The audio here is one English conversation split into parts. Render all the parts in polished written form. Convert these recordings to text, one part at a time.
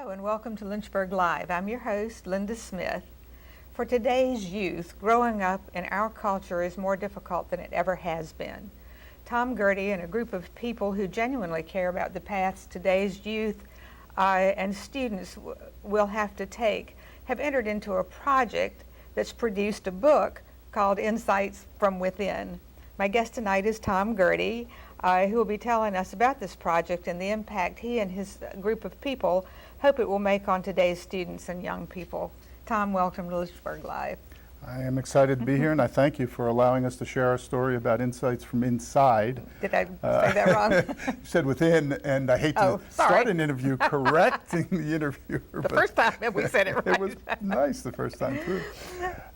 Hello and welcome to Lynchburg Live. I'm your host, Linda Smith. For today's youth, growing up in our culture is more difficult than it ever has been. Tom Gerdy and a group of people who genuinely care about the paths today's youth and students will have to take have entered into a project that's produced a book called Insights from Within. My guest tonight is Tom Gerdy, who will be telling us about this project and the impact he and his group of people hope it will make on today's students and young people. Tom, welcome to Lynchburg Live. I am excited to be here, and I thank you for allowing us to share our story about insights from inside. Did I say that wrong? You said within, and I hate to start an interview correcting the interviewer. The first time we said it right. It was nice the first time through.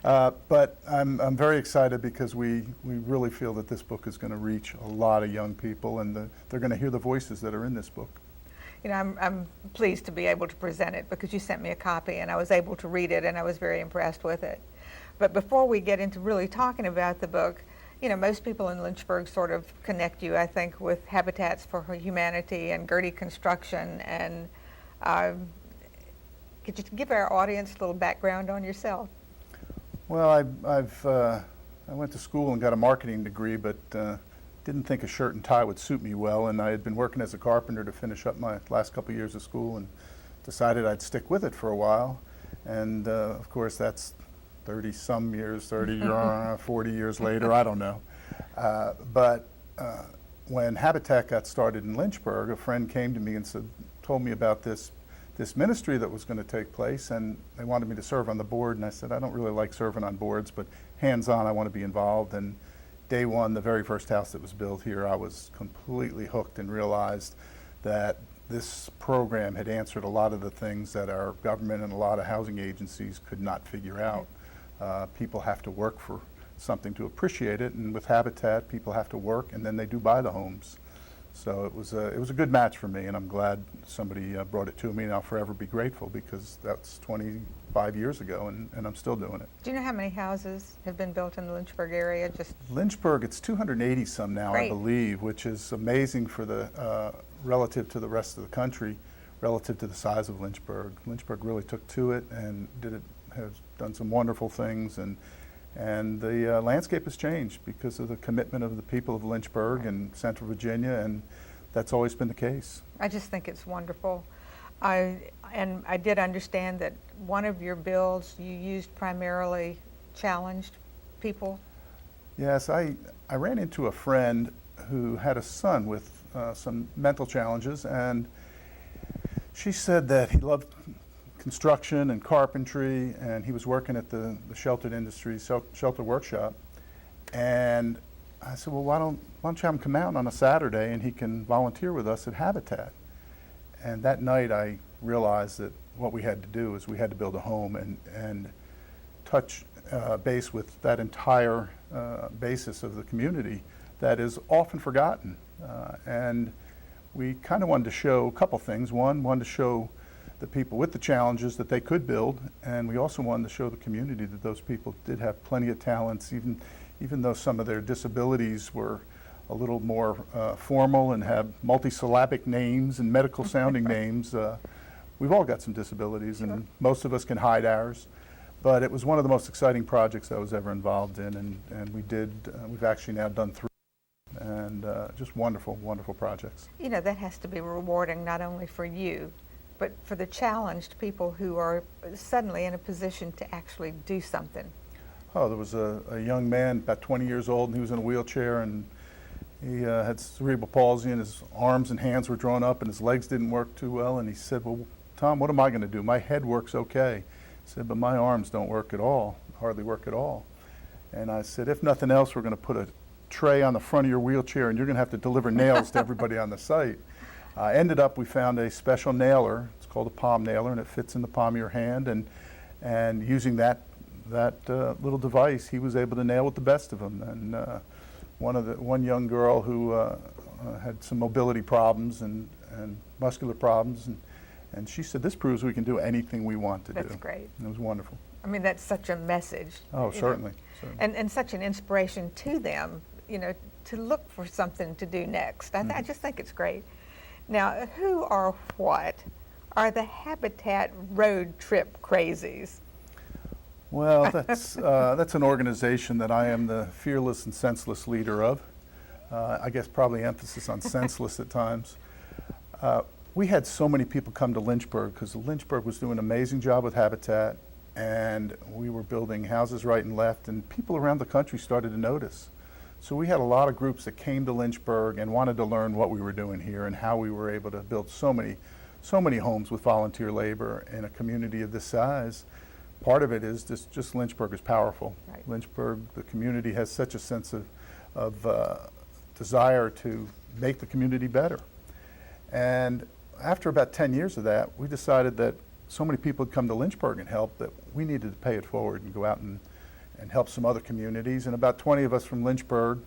But I'm very excited because we really feel that this book is going to reach a lot of young people, and they're going to hear the voices that are in this book. You know, I'm pleased to be able to present it because you sent me a copy and I was able to read it and I was very impressed with it. But before we get into really talking about the book, you know, most people in Lynchburg sort of connect you, I think, with Habitats for Humanity and Gerdy Construction. And could you give our audience a little background on yourself? Well, I went to school and got a marketing degree, but didn't think a shirt and tie would suit me well, and I had been working as a carpenter to finish up my last couple of years of school and decided I'd stick with it for a while. And of course that's 30-some years, 40 years later, I don't know. But when Habitat got started in Lynchburg, a friend came to me and told me about this ministry that was going to take place, and they wanted me to serve on the board, and I said, I don't really like serving on boards, but hands-on, I want to be involved. And day one, the very first house that was built here, I was completely hooked and realized that this program had answered a lot of the things that our government and a lot of housing agencies could not figure out. People have to work for something to appreciate it, and with Habitat, people have to work and then they do buy the homes. So it was a good match for me, and I'm glad somebody brought it to me, and I'll forever be grateful because that's 25 years ago, and I'm still doing it. Do you know how many houses have been built in the Lynchburg area? Lynchburg, it's 280 some now, Great. I believe, which is amazing for the relative to the rest of the country, relative to the size of Lynchburg. Lynchburg really took to it and has done some wonderful things, and the landscape has changed because of the commitment of the people of Lynchburg and Central Virginia, and that's always been the case. I just think it's wonderful. And I did understand that one of your builds you used primarily challenged people. Yes, I ran into a friend who had a son with some mental challenges, and she said that he loved construction and carpentry, and he was working at the sheltered industries, shelter workshop. And I said, well, why don't you have him come out on a Saturday and he can volunteer with us at Habitat? And that night I realized that what we had to do is we had to build a home and touch base with that entire basis of the community that is often forgotten. And we kind of wanted to show a couple things. One, wanted to show the people with the challenges that they could build, and we also wanted to show the community that those people did have plenty of talents, even though some of their disabilities were a little more formal and have multisyllabic names and medical sounding names. We've all got some disabilities, Sure. and most of us can hide ours. But it was one of the most exciting projects I was ever involved in, and we've actually now done 3. And just wonderful, wonderful projects. You know, that has to be rewarding not only for you, but for the challenged people who are suddenly in a position to actually do something. Oh, there was a young man, about 20 years old, and he was in a wheelchair, and he had cerebral palsy, and his arms and hands were drawn up, and his legs didn't work too well, and he said, well, Tom, what am I going to do? My head works okay. He said, but my arms don't work at all, hardly work at all. And I said, if nothing else, we're going to put a tray on the front of your wheelchair, and you're going to have to deliver nails to everybody on the site. Ended up, we found a special nailer. It's called a palm nailer, and it fits in the palm of your hand. And using that little device, he was able to nail with the best of them. And one young girl who had some mobility problems and muscular problems, and she said, "This proves we can do anything we want to do." That's great. And it was wonderful. I mean, that's such a message. Oh, certainly. And such an inspiration to them, you know, to look for something to do next. I just think it's great. Now, who or what are the Habitat road trip crazies? Well, that's an organization that I am the fearless and senseless leader of. I guess probably emphasis on senseless at times. We had so many people come to Lynchburg because Lynchburg was doing an amazing job with Habitat, and we were building houses right and left, and people around the country started to notice. So we had a lot of groups that came to Lynchburg and wanted to learn what we were doing here and how we were able to build so many homes with volunteer labor in a community of this size. Part of it is just Lynchburg is powerful. Right. Lynchburg, the community has such a sense of desire to make the community better. And after about 10 years of that, we decided that so many people had come to Lynchburg and help that we needed to pay it forward and go out and help some other communities. And about 20 of us from Lynchburg,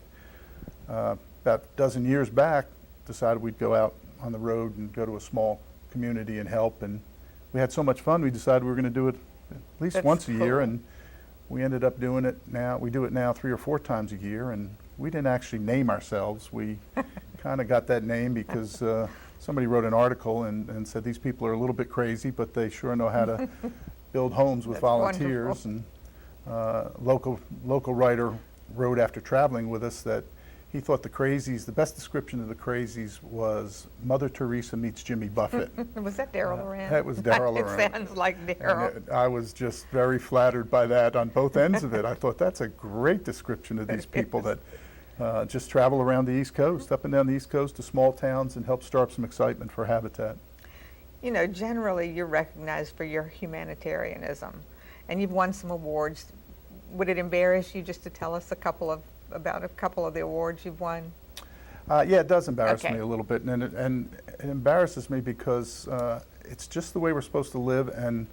about a dozen years back, decided we'd go out on the road and go to a small community and help. And we had so much fun, we decided we were going to do it at least That's once a year. cool. And we ended up doing it now. We do it now 3 or 4 times a year. And we didn't actually name ourselves. We kind of got that name because somebody wrote an article and said these people are a little bit crazy, but they sure know how to build homes with That's volunteers. wonderful. And local writer wrote after traveling with us that he thought the Crazies, the best description of the Crazies was Mother Teresa meets Jimmy Buffett. Was that Daryl Loran? That was Daryl Loran. It sounds like Daryl. And I was just very flattered by that on both ends of it. I thought that's a great description of these people that just travel around the East Coast, up and down the East Coast to small towns and help stir up some excitement for Habitat. You know, generally you're recognized for your humanitarianism, and you've won some awards. Would it embarrass you just to tell us about a couple of the awards you've won? Yeah, it does embarrass Okay. me a little bit, and it embarrasses me because it's just the way we're supposed to live. And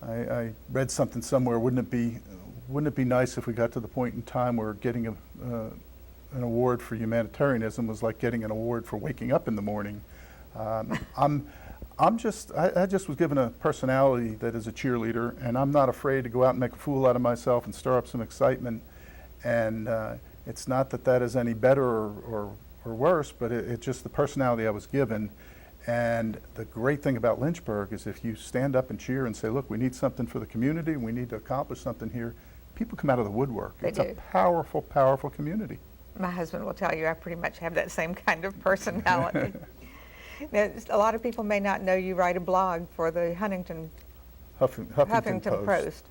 I read something somewhere. Wouldn't it be nice if we got to the point in time where getting an award for humanitarianism was like getting an award for waking up in the morning? I just was given a personality that is a cheerleader, and I'm not afraid to go out and make a fool out of myself and stir up some excitement. And it's not that is any better or worse, but it's just the personality I was given. And the great thing about Lynchburg is if you stand up and cheer and say, look, we need something for the community, we need to accomplish something here, people come out of the woodwork. They It's do. a powerful, powerful community. My husband will tell you I pretty much have that same kind of personality. Now, a lot of people may not know you write a blog for the Huffington Post.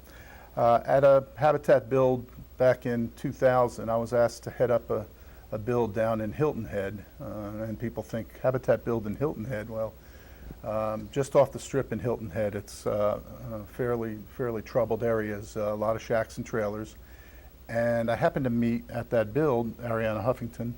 At a Habitat build back in 2000, I was asked to head up a build down in Hilton Head, and people think Habitat build in Hilton Head. Well, just off the strip in Hilton Head, it's fairly troubled areas, a lot of shacks and trailers. And I happened to meet at that build Ariana Huffington,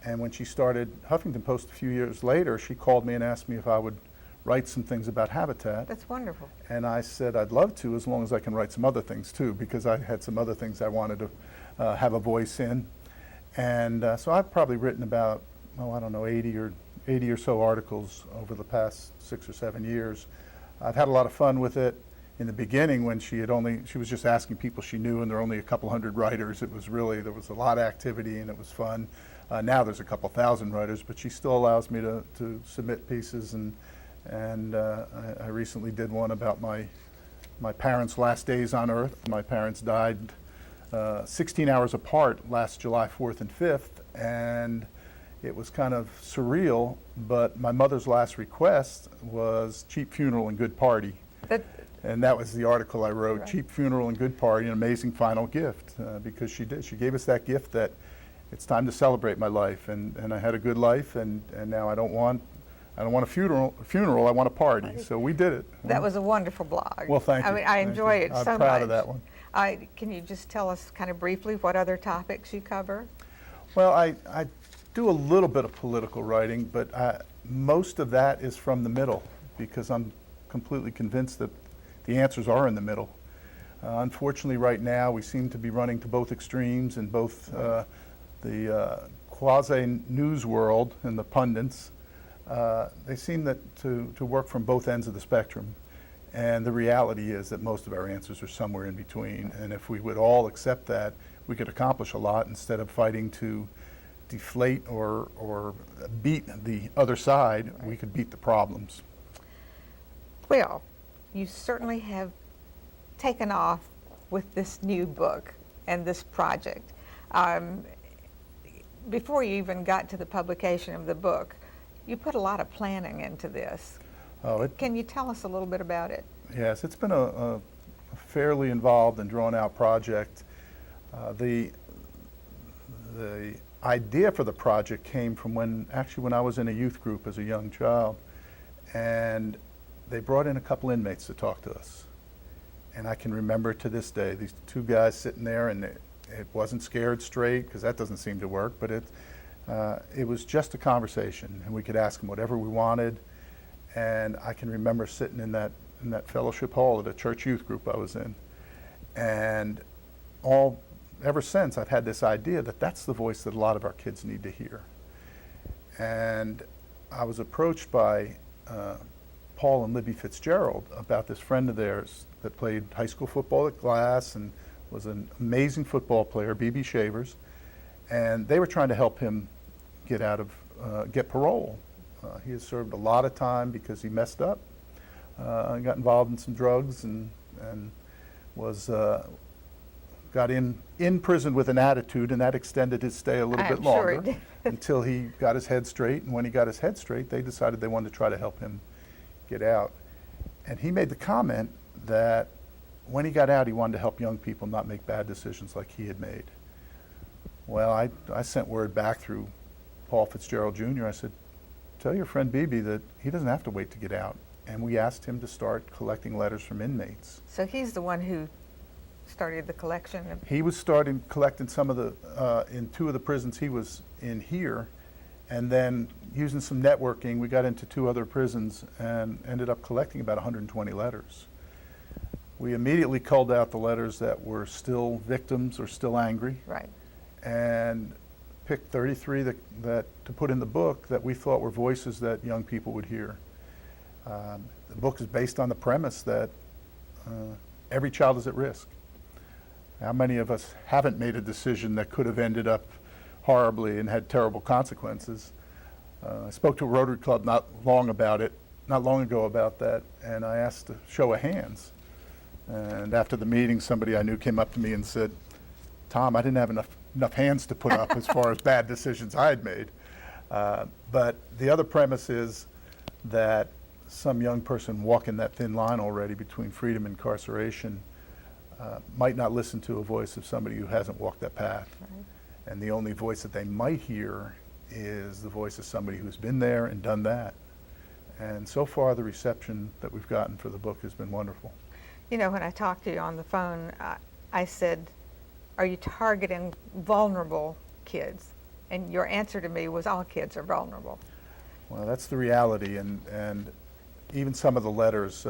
and when she started Huffington Post a few years later, she called me and asked me if I would write some things about Habitat. That's wonderful. And I said I'd love to, as long as I can write some other things too, because I had some other things I wanted to have a voice in. And so I've probably written about, I don't know, 80 or so articles over the past 6 or 7 years. I've had a lot of fun with it. In the beginning, when she was just asking people she knew, and there were only a couple hundred writers, there was a lot of activity and it was fun. Now there's a couple thousand writers, but she still allows me to submit pieces, and I recently did one about my parents' last days on Earth. My parents died 16 hours apart last July 4th and 5th, and it was kind of surreal, but my mother's last request was cheap funeral and good party. And that was the article I wrote, Right. Cheap funeral and good party, an amazing final gift, because she did. She gave us that gift that it's time to celebrate my life, and I had a good life, and now I don't want a funeral, I want a party. So we did it. That was a wonderful blog. Well, thank you. I mean, I Thank enjoy you. it so much. I'm proud of that one. Can you just tell us kind of briefly what other topics you cover? Well, I do a little bit of political writing, but most of that is from the middle, because I'm completely convinced that the answers are in the middle. Unfortunately, right now, we seem to be running to both extremes, and both the quasi-news world and the pundits, they seem to work from both ends of the spectrum. And the reality is that most of our answers are somewhere in between. And if we would all accept that, we could accomplish a lot instead of fighting to deflate or beat the other side, we could beat the problems. Well, you certainly have taken off with this new book and this project. Before you even got to the publication of the book, you put a lot of planning into this. Can you tell us a little bit about it? Yes, it's been a fairly involved and drawn-out project. The idea for the project came from when I was in a youth group as a young child, and they brought in a couple inmates to talk to us. And I can remember to this day, these two guys sitting there, and it wasn't scared straight, because that doesn't seem to work, but it was just a conversation, and we could ask them whatever we wanted. And I can remember sitting in that fellowship hall at a church youth group I was in. And ever since, I've had this idea that that's the voice that a lot of our kids need to hear. And I was approached by Paul and Libby Fitzgerald about this friend of theirs that played high school football at Glass and was an amazing football player, B.B. Shavers. And they were trying to help him get parole. He has served a lot of time because he messed up, got involved in some drugs, and was got in prison with an attitude, and that extended his stay a little bit longer until he got his head straight. And when he got his head straight, they decided they wanted to try to help him get out. And he made the comment that when he got out, he wanted to help young people not make bad decisions like he had made. Well, I sent word back through Paul Fitzgerald Jr. I said, tell your friend BB that he doesn't have to wait to get out. And we asked him to start collecting letters from inmates. So he's the one who started the collection? He was starting collecting some of the, in two of the prisons he was in here, and then using some networking, we got into two other prisons and ended up collecting about 120 letters. We immediately culled out the letters that were still victims or still angry. Right. And picked 33 that to put in the book that we thought were voices that young people would hear. The book is based on the premise that every child is at risk. How many of us haven't made a decision that could have ended up horribly and had terrible consequences? I spoke to a Rotary Club not long ago about that, and I asked a show of hands. And after the meeting, somebody I knew came up to me and said, Tom, I didn't have enough hands to put up as far as bad decisions I had made. But the other premise is that some young person walking that thin line already between freedom and incarceration might not listen to a voice of somebody who hasn't walked that path. Right. And the only voice that they might hear is the voice of somebody who's been there and done that. And so far, the reception that we've gotten for the book has been wonderful. You know, when I talked to you on the phone, I said, are you targeting vulnerable kids? And your answer to me was all kids are vulnerable. Well, that's the reality, and even some of the letters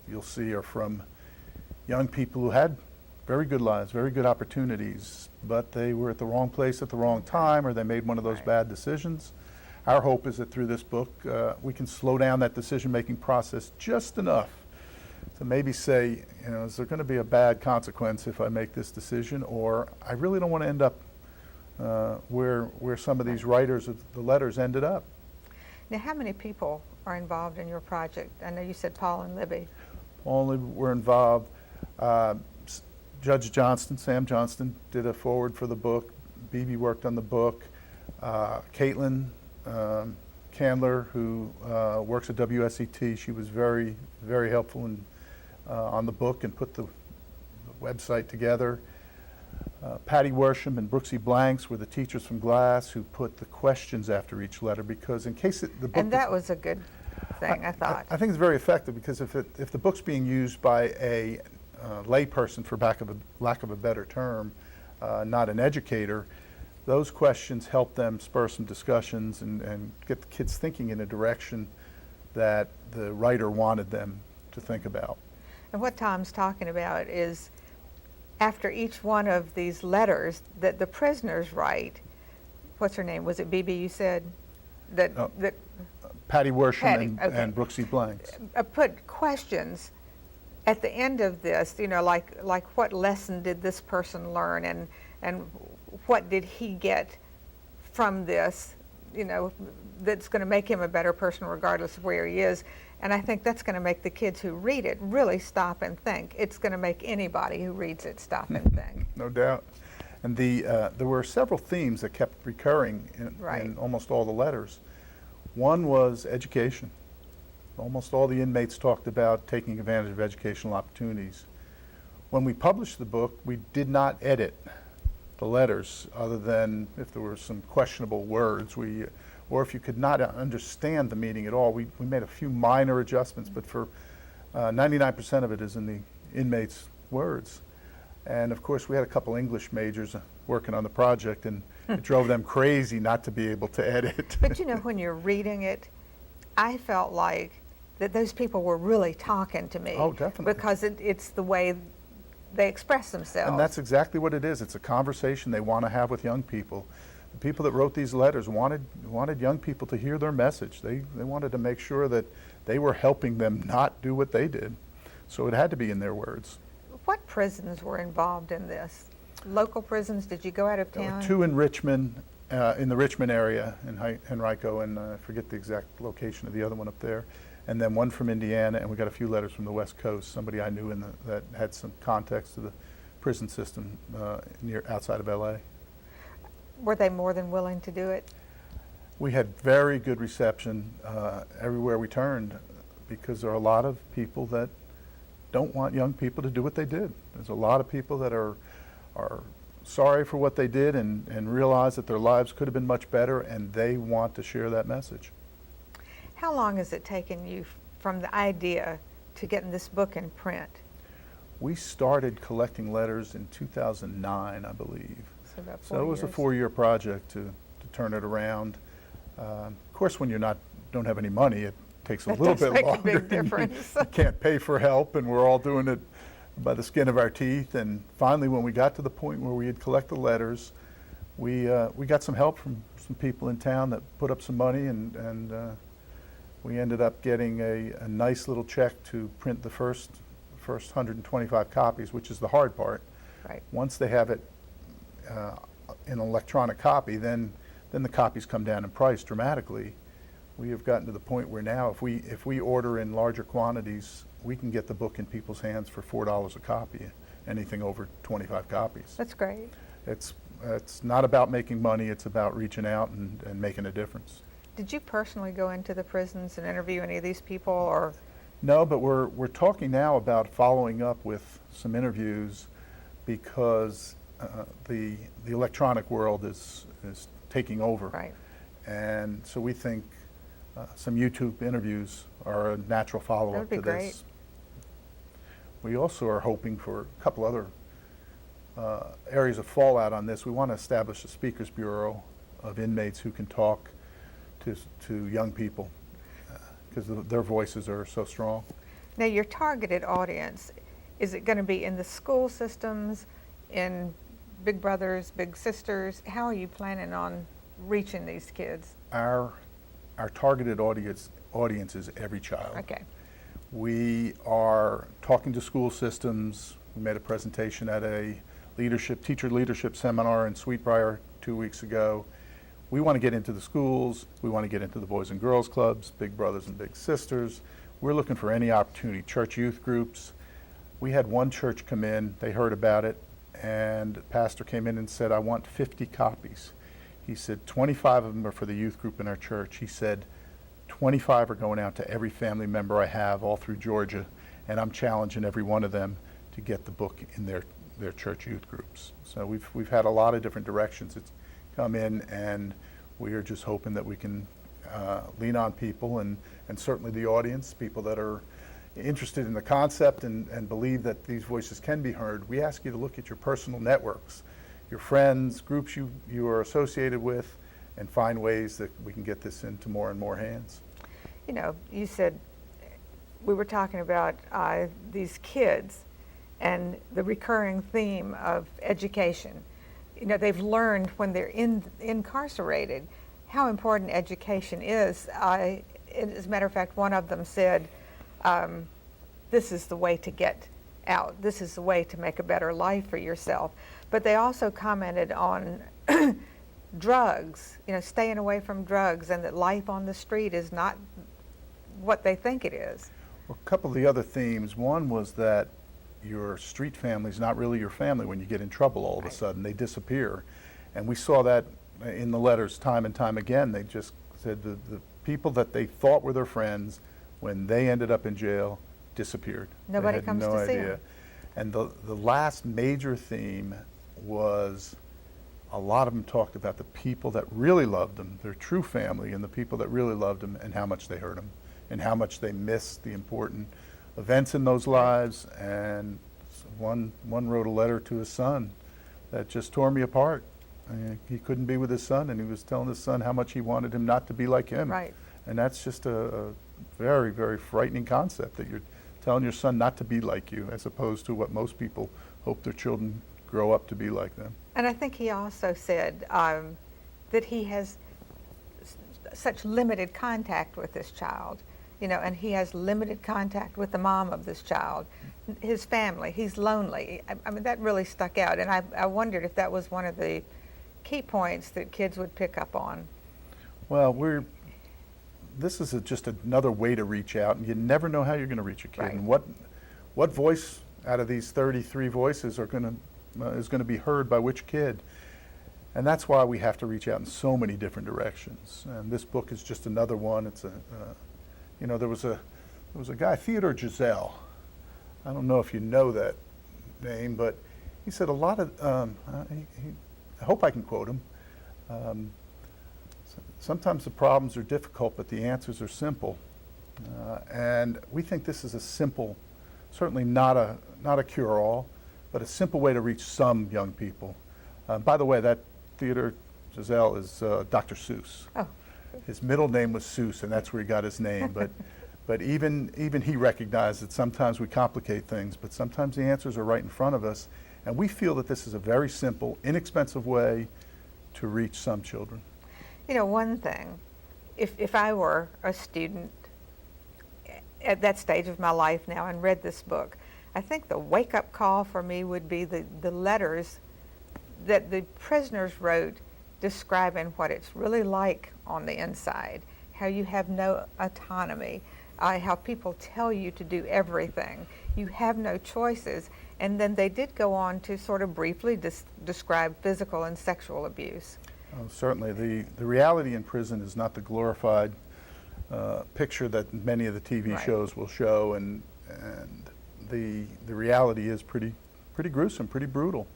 you'll see are from young people who had very good lives, very good opportunities, but they were at the wrong place at the wrong time, or they made one of those bad decisions. Our hope is that through this book, we can slow down that decision-making process just enough to maybe say, you know, is there going to be a bad consequence if I make this decision, or I really don't want to end up where some of these writers of the letters ended up. Now, how many people are involved in your project? I know you said Paul and Libby. Paul and Libby were involved. Judge Johnston, Sam Johnston, did a foreword for the book. BB worked on the book. Caitlin Candler, who works at WSET, she was very, very helpful on the book and put the website together. Patty Worsham and Brooksy Blanks were the teachers from Glass who put the questions after each letter, because in case the book... And that was a good thing, I thought. I think it's very effective, because if the book's being used by a layperson, for lack of a better term, not an educator, those questions help them spur some discussions and get the kids thinking in a direction that the writer wanted them to think about. And what Tom's talking about is, after each one of these letters that the prisoners write, what's her name? Was it BB you said? Patty Worsham and Brooksy Blanks. Put questions at the end of this, you know, like what lesson did this person learn, and what did he get from this, that's going to make him a better person regardless of where he is. And I think that's going to make the kids who read it really stop and think. It's going to make anybody who reads it stop and think. No doubt. And there were several themes that kept recurring in almost all the letters. One was education. Almost all the inmates talked about taking advantage of educational opportunities. When we published the book, we did not edit the letters, other than if there were some questionable words, or if you could not understand the meaning at all, we made a few minor adjustments, but for 99% of it is in the inmates' words. And of course, we had a couple English majors working on the project, and it drove them crazy not to be able to edit. But when you're reading it, I felt like that those people were really talking to me. Oh, definitely. Because it's the way they express themselves. And that's exactly what it is. It's a conversation they want to have with young people. The people that wrote these letters wanted young people to hear their message. They wanted to make sure that they were helping them not do what they did. So it had to be in their words. What prisons were involved in this? Local prisons? Did you go out of town? There were two in Richmond, in the Richmond area, in Henrico, and I forget the exact location of the other one up there. And then one from Indiana, and we got a few letters from the West Coast, somebody I knew that had some context to the prison system outside of LA. Were they more than willing to do it? We had very good reception everywhere we turned, because there are a lot of people that don't want young people to do what they did. There's a lot of people that are sorry for what they did and realize that their lives could have been much better, and they want to share that message. How long has it taken you from the idea to getting this book in print? We started collecting letters in 2009, I believe. So about 4 So it was a 4-year project to turn it around. Of course, when you don't have any money, it takes a little bit longer. That does make a big difference. You can't pay for help, and we're all doing it by the skin of our teeth. And finally, when we got to the point where we had collected letters, we got some help from some people in town that put up some money, and we ended up getting a nice little check to print the first 125 copies, which is the hard part. Right. Once they have it in an electronic copy, then the copies come down in price dramatically. We have gotten to the point where now, if we order in larger quantities, we can get the book in people's hands for $4 a copy, anything over 25 copies. That's great. It's not about making money, it's about reaching out and making a difference. Did you personally go into the prisons and interview any of these people, or? No, but we're talking now about following up with some interviews, because the electronic world is taking over. Right. And so we think some YouTube interviews are a natural follow-up to That would be great. this. We also are hoping for a couple other areas of fallout on this. We want to establish a speakers bureau of inmates who can talk to young people, because their voices are so strong. Now, your targeted audience, is it going to be in the school systems, in Big Brothers, Big Sisters? How are you planning on reaching these kids? Our targeted audience is every child. Okay. We are talking to school systems. We made a presentation at a teacher leadership seminar in Sweetbriar 2 weeks ago. We want to get into the schools. We want to get into the Boys and Girls Clubs, Big Brothers and Big Sisters. We're looking for any opportunity. Church youth groups. We had one church come in. They heard about it, and the pastor came in and said, I want 50 copies. He said 25 of them are for the youth group in our church. He said 25 are going out to every family member I have all through Georgia, and I'm challenging every one of them to get the book in their church youth groups. So we've had a lot of different directions it's come in, and we are just hoping that we can lean on people and certainly the audience, people that are interested in the concept and believe that these voices can be heard. We ask you to look at your personal networks, your friends, groups you are associated with, and find ways that we can get this into more and more hands. You know, you said, we were talking about these kids and the recurring theme of education. You know, they've learned when they're incarcerated how important education is. As a matter of fact, one of them said, this is the way to get out. This is the way to make a better life for yourself. But they also commented on drugs, staying away from drugs, and that life on the street is not what they think it is. Well, a couple of the other themes. One was that your street family is not really your family when you get in trouble all of a sudden. They disappear. And we saw that in the letters time and time again. They just said the people that they thought were their friends, when they ended up in jail, disappeared. Nobody comes to see them. And the last major theme was a lot of them talked about the people that really loved them, their true family, and the people that really loved them, and how much they hurt them, and how much they missed the important events in those lives. And one wrote a letter to his son that just tore me apart. He couldn't be with his son, and he was telling his son how much he wanted him not to be like him. Right. And that's just a very, very frightening concept, that you're telling your son not to be like you, as opposed to what most people hope their children grow up to be like them. And I think he also said that he has such limited contact with this child, and he has limited contact with the mom of this child, his family. He's lonely. I mean, that really stuck out, and I wondered if that was one of the key points that kids would pick up on. Well, this is just another way to reach out, and you never know how you're going to reach a kid. Right. And what voice out of these 33 voices is going to be heard by which kid? And that's why we have to reach out in so many different directions. And this book is just another one. It's there was a guy, Theodore Giselle. I don't know if you know that name, but he said a lot of. I hope I can quote him. Sometimes the problems are difficult, but the answers are simple. And we think this is a simple, certainly not a cure-all, but a simple way to reach some young people. By the way, that Theodore Giselle is Dr. Seuss. Oh. His middle name was Seuss, and that's where he got his name. But even he recognized that sometimes we complicate things, but sometimes the answers are right in front of us. And we feel that this is a very simple, inexpensive way to reach some children. One thing, if I were a student at that stage of my life now and read this book, I think the wake-up call for me would be the letters that the prisoners wrote describing what it's really like on the inside, how you have no autonomy, how people tell you to do everything. You have no choices. And then they did go on to sort of briefly describe physical and sexual abuse. Oh, certainly. The reality in prison is not the glorified picture that many of the TV Right. shows will show, and the reality is pretty gruesome, pretty brutal.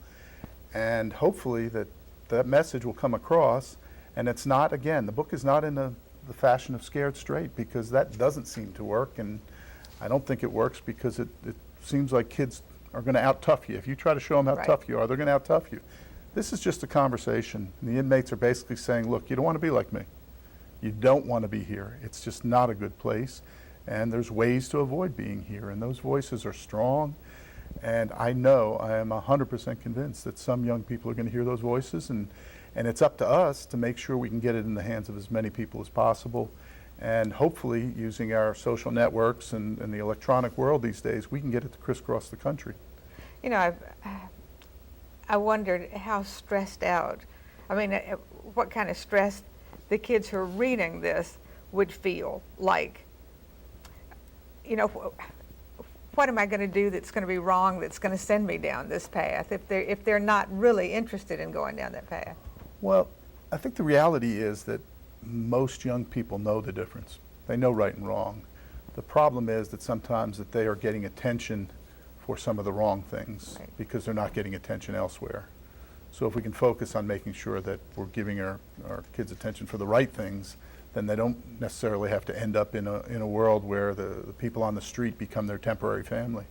And hopefully that message will come across. And it's not, again, the book is not in the fashion of Scared Straight, because that doesn't seem to work, and I don't think it works because it seems like kids are going to out-tough you. If you try to show them how Right. tough you are, they're going to out-tough you. This is just a conversation. And the inmates are basically saying, look, you don't want to be like me. You don't want to be here. It's just not a good place. And there's ways to avoid being here. And those voices are strong. And I am 100% convinced that some young people are going to hear those voices. And it's up to us to make sure we can get it in the hands of as many people as possible. And hopefully, using our social networks and the electronic world these days, we can get it to crisscross the country. I wondered how stressed out, what kind of stress the kids who are reading this would feel like. What am I going to do that's going to be wrong, that's going to send me down this path, if they're not really interested in going down that path? Well, I think the reality is that most young people know the difference. They know right and wrong. The problem is that sometimes that they are getting attention for some of the wrong things, Right. because they're not getting attention elsewhere. So if we can focus on making sure that we're giving our kids attention for the right things, then they don't necessarily have to end up in a world where the people on the street become their temporary family.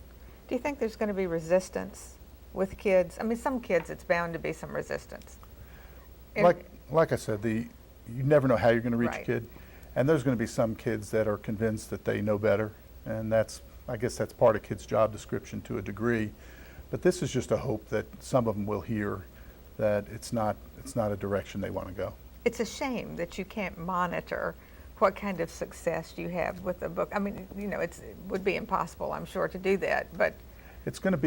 Do you think there's going to be resistance with kids? Some kids, it's bound to be some resistance. Like I said, you never know how you're going to reach Right. a kid. And there's going to be some kids that are convinced that they know better. And I guess that's part of kids' job description to a degree. But this is just a hope that some of them will hear that it's not a direction they want to go. It's a shame that you can't monitor what kind of success you have with the book. It would be impossible, I'm sure, to do that. But It's going to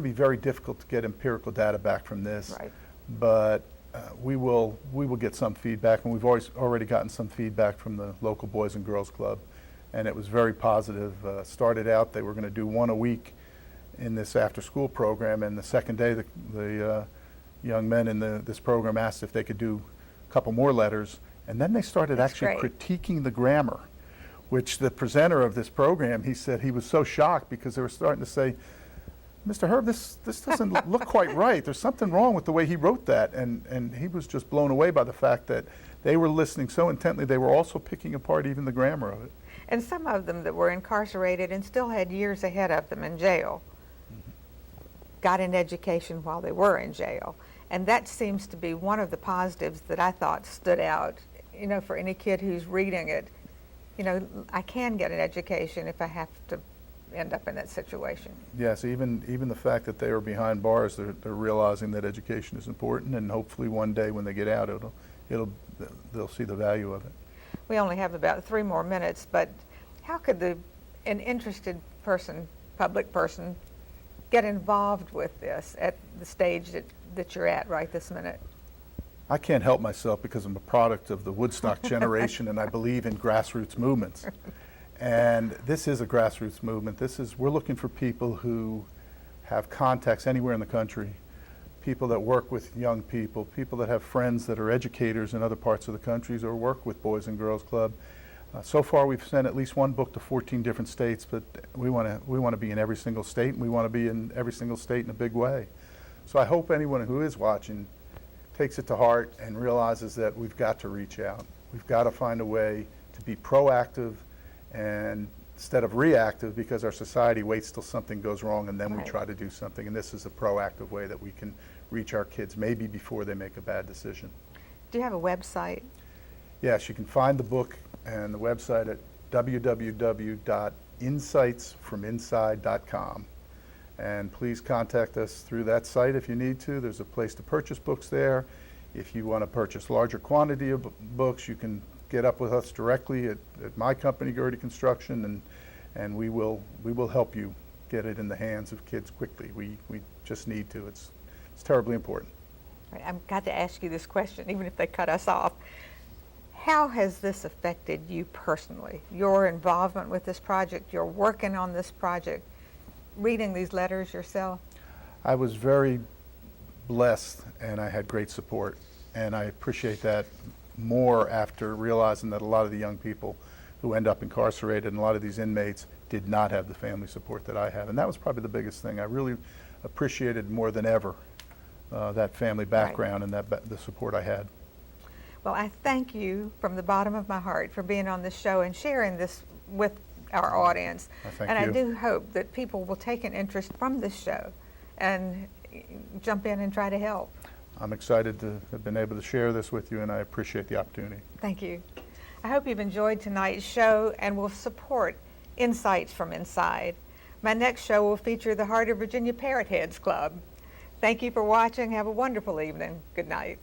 be very difficult to get empirical data back from this. Right. But we will get some feedback, and we've already gotten some feedback from the local Boys and Girls Club, and it was very positive. Started out, they were going to do one a week in this after-school program, and the second day the young men in this program asked if they could do a couple more letters, and then they started That's actually great. critiquing the grammar, which the presenter of this program, he said he was so shocked because they were starting to say, Mr. Herb, this doesn't look quite right. There's something wrong with the way he wrote that. And he was just blown away by the fact that they were listening so intently, they were also picking apart even the grammar of it. And some of them that were incarcerated and still had years ahead of them in jail got an education while they were in jail. And that seems to be one of the positives that I thought stood out, you know, for any kid who's reading it. You know, I can get an education if I have to end up in that situation. Yes, even the fact that they are behind bars, they're realizing that education is important, and hopefully one day when they get out, they'll see the value of it. We only have about 3 more minutes, but how could an interested person, public person, get involved with this at the stage that you're at right this minute? I can't help myself because I'm a product of the Woodstock generation, and I believe in grassroots movements. And this is a grassroots movement. We're looking for people who have contacts anywhere in the country, people that work with young people, people that have friends that are educators in other parts of the country or work with Boys and Girls Club. So far, we've sent at least one book to 14 different states, but we want to be in every single state, and we want to be in every single state in a big way. So I hope anyone who is watching takes it to heart and realizes that we've got to reach out. We've got to find a way to be proactive and instead of reactive, because our society waits till something goes wrong and then we try to do something. And this is a proactive way that we can reach our kids maybe before they make a bad decision. Do you have a website? Yes, you can find the book and the website at www.insightsfrominside.com. And please contact us through that site if you need to. There's a place to purchase books there. If you want to purchase larger quantity of books, you can get up with us directly at my company, Gerdy Construction, and we will help you get it in the hands of kids quickly. We just need to. It's terribly important. Right, I've got to ask you this question, even if they cut us off. How has this affected you personally? Your involvement with this project, your working on this project, reading these letters yourself? I was very blessed, and I had great support, and I appreciate that more after realizing that a lot of the young people who end up incarcerated and a lot of these inmates did not have the family support that I have. And that was probably the biggest thing. I really appreciated more than ever that family background and the support I had. Well, I thank you from the bottom of my heart for being on this show and sharing this with our audience. Thank and you. I do hope that people will take an interest from this show and jump in and try to help. I'm excited to have been able to share this with you, and I appreciate the opportunity. Thank you. I hope you've enjoyed tonight's show and will support Insights from Inside. My next show will feature the Heart of Virginia Parrot Heads Club. Thank you for watching. Have a wonderful evening. Good night.